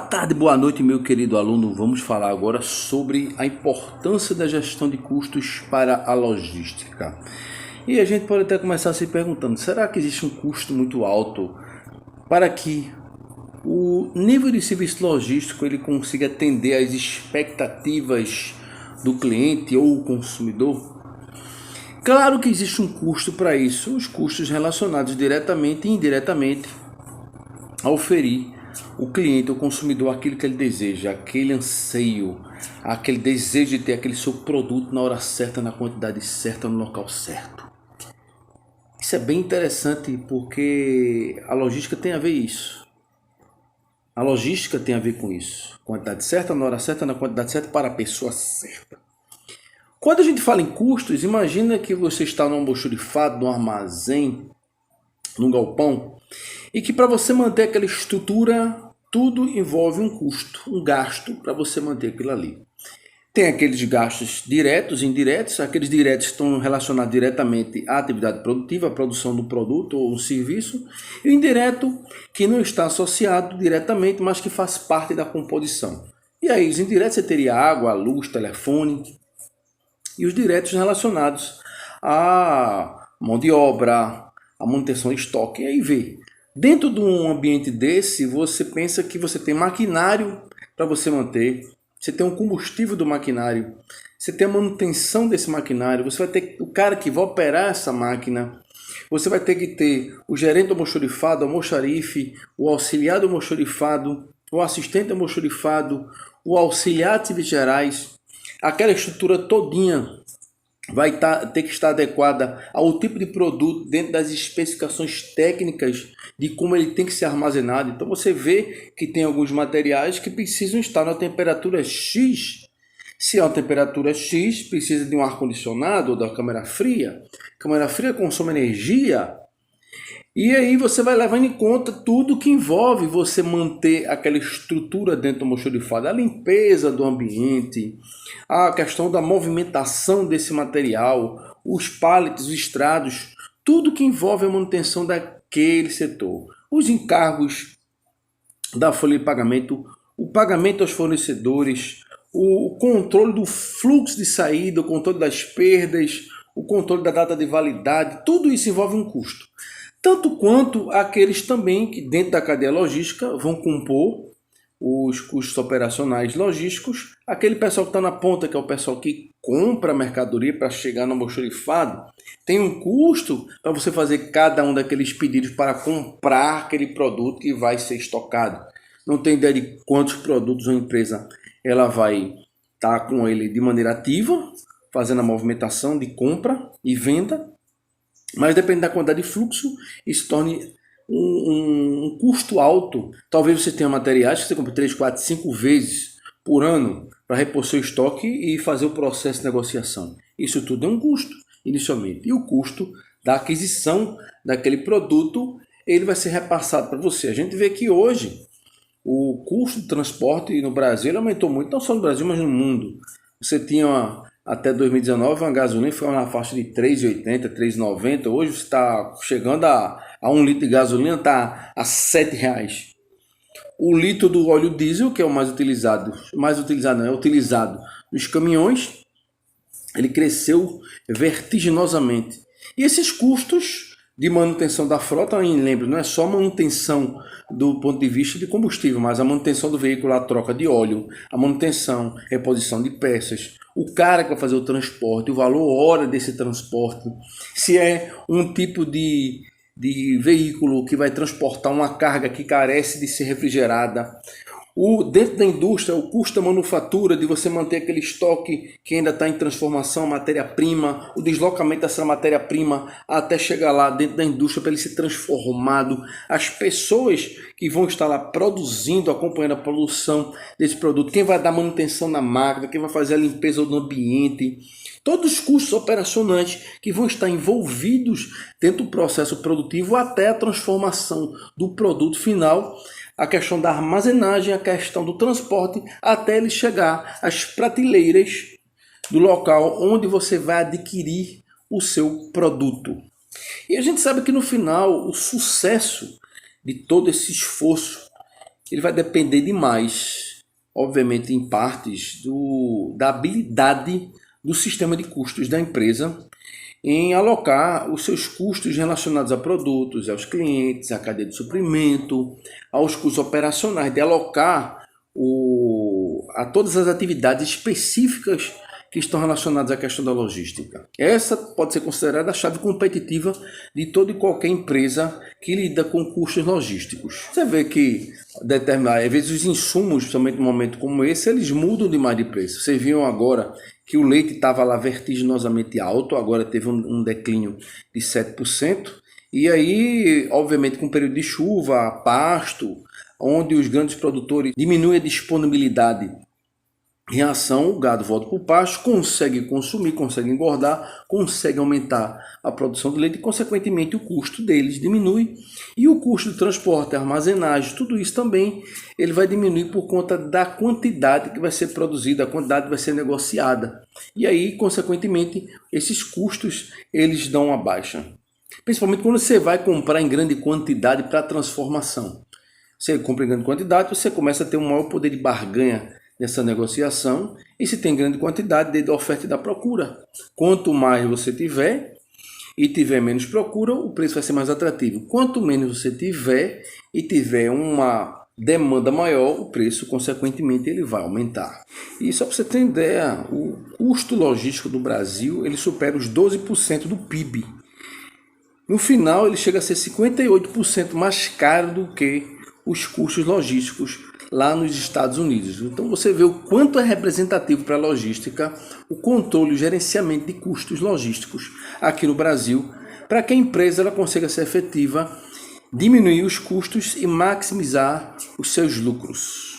tarde, boa noite, meu querido aluno. Vamos falar agora sobre a importância da gestão de custos para a logística. E a gente pode até começar se perguntando, será que existe um custo muito alto para que o nível de serviço logístico ele consiga atender às expectativas do cliente ou consumidor? Claro que existe um custo para isso, os custos relacionados diretamente e indiretamente a oferir o cliente, o consumidor, aquilo que ele deseja, aquele anseio, aquele desejo de ter aquele seu produto na hora certa, na quantidade certa, no local certo. Isso é bem interessante porque a logística tem a ver isso. A logística tem a ver com isso. Quantidade certa, na hora certa, na quantidade certa, para a pessoa certa. Quando a gente fala em custos, imagina que você está num almoxarifado, num armazém, num galpão, e que para você manter aquela estrutura, tudo envolve um custo, um gasto para você manter aquilo ali. Tem aqueles gastos diretos e indiretos, aqueles diretos estão relacionados diretamente à atividade produtiva, à produção do produto ou um serviço, e o indireto que não está associado diretamente, mas que faz parte da composição. E aí os indiretos você teria água, luz, telefone, e os diretos relacionados à mão de obra, à manutenção de estoque, e aí vê. Dentro de um ambiente desse, você pensa que você tem maquinário para você manter, você tem um combustível do maquinário, você tem a manutenção desse maquinário, você vai ter o cara que vai operar essa máquina, você vai ter que ter o gerente do almoxarifado, o almoxarife, o auxiliar do almoxarifado, o assistente do almoxarifado, o auxiliar de serviços gerais, aquela estrutura todinha vai ter que estar adequada ao tipo de produto dentro das especificações técnicas de como ele tem que ser armazenado. Então você vê que tem alguns materiais que precisam estar na temperatura X. Se é uma temperatura X, precisa de um ar-condicionado ou da câmara fria. A câmara fria consome energia. E aí você vai levando em conta tudo que envolve você manter aquela estrutura dentro do almoxarifado, a limpeza do ambiente, a questão da movimentação desse material, os pallets, os estrados, tudo que envolve a manutenção daquele setor. Os encargos da folha de pagamento, o pagamento aos fornecedores, o controle do fluxo de saída, o controle das perdas, o controle da data de validade, tudo isso envolve um custo. Tanto quanto aqueles também que dentro da cadeia logística vão compor os custos operacionais logísticos, aquele pessoal que está na ponta, que é o pessoal que compra a mercadoria para chegar no almoxarifado, tem um custo para você fazer cada um daqueles pedidos para comprar aquele produto que vai ser estocado. Não tem ideia de quantos produtos uma empresa ela vai estar com ele de maneira ativa, fazendo a movimentação de compra e venda, mas depende da quantidade de fluxo, isso torne um custo alto. Talvez você tenha materiais que você compra 3, 4, 5 vezes por ano para repor seu estoque e fazer o processo de negociação. Isso tudo é um custo inicialmente. E o custo da aquisição daquele produto, ele vai ser repassado para você. A gente vê que hoje o custo do transporte no Brasil aumentou muito, não só no Brasil, mas no mundo. Você tinha até 2019 uma gasolina ficava na faixa de R$ 3,80, R$ 3,90. Hoje você está chegando a 1 litro de gasolina, está a R$ 7,00. O litro do óleo diesel, que é o mais utilizado nos caminhões, ele cresceu vertiginosamente. E esses custos de manutenção da frota, lembre, não é só manutenção do ponto de vista de combustível, mas a manutenção do veículo, a troca de óleo, a manutenção, reposição de peças, o cara que vai fazer o transporte, o valor hora desse transporte, se é um tipo de veículo que vai transportar uma carga que carece de ser refrigerada. Dentro da indústria, o custo da manufatura, de você manter aquele estoque que ainda está em transformação, matéria-prima, o deslocamento dessa matéria-prima até chegar lá dentro da indústria para ele ser transformado, as pessoas que vão estar lá produzindo, acompanhando a produção desse produto, quem vai dar manutenção na máquina, quem vai fazer a limpeza do ambiente, todos os custos operacionais que vão estar envolvidos dentro do processo produtivo até a transformação do produto final, a questão da armazenagem, a questão do transporte, até ele chegar às prateleiras do local onde você vai adquirir o seu produto. E a gente sabe que no final o sucesso de todo esse esforço ele vai depender demais, obviamente em partes, da habilidade do sistema de custos da empresa em alocar os seus custos relacionados a produtos, aos clientes, à cadeia de suprimento, aos custos operacionais, de alocar a todas as atividades específicas que estão relacionadas à questão da logística. Essa pode ser considerada a chave competitiva de toda e qualquer empresa que lida com custos logísticos. Você vê que, às vezes, os insumos, principalmente num momento como esse, eles mudam demais de preço. Vocês viram agora que o leite estava lá vertiginosamente alto, agora teve um declínio de 7%, e aí, obviamente, com o período de chuva, pasto, onde os grandes produtores diminuem a disponibilidade em ação, o gado volta para o pasto, consegue consumir, consegue engordar, consegue aumentar a produção de leite e, consequentemente, o custo deles diminui. E o custo de transporte, armazenagem, tudo isso também ele vai diminuir por conta da quantidade que vai ser produzida, a quantidade que vai ser negociada. E aí, consequentemente, esses custos eles dão uma baixa. Principalmente quando você vai comprar em grande quantidade para transformação. Você compra em grande quantidade, você começa a ter um maior poder de barganha nessa negociação, e se tem grande quantidade desde a oferta e da procura. Quanto mais você tiver e tiver menos procura, o preço vai ser mais atrativo. Quanto menos você tiver e tiver uma demanda maior, o preço, consequentemente, ele vai aumentar. E só para você ter ideia, o custo logístico do Brasil ele supera os 12% do PIB. No final, ele chega a ser 58% mais caro do que os custos logísticos lá nos Estados Unidos. Então você vê o quanto é representativo para a logística o controle e o gerenciamento de custos logísticos aqui no Brasil, para que a empresa ela consiga ser efetiva, diminuir os custos e maximizar os seus lucros.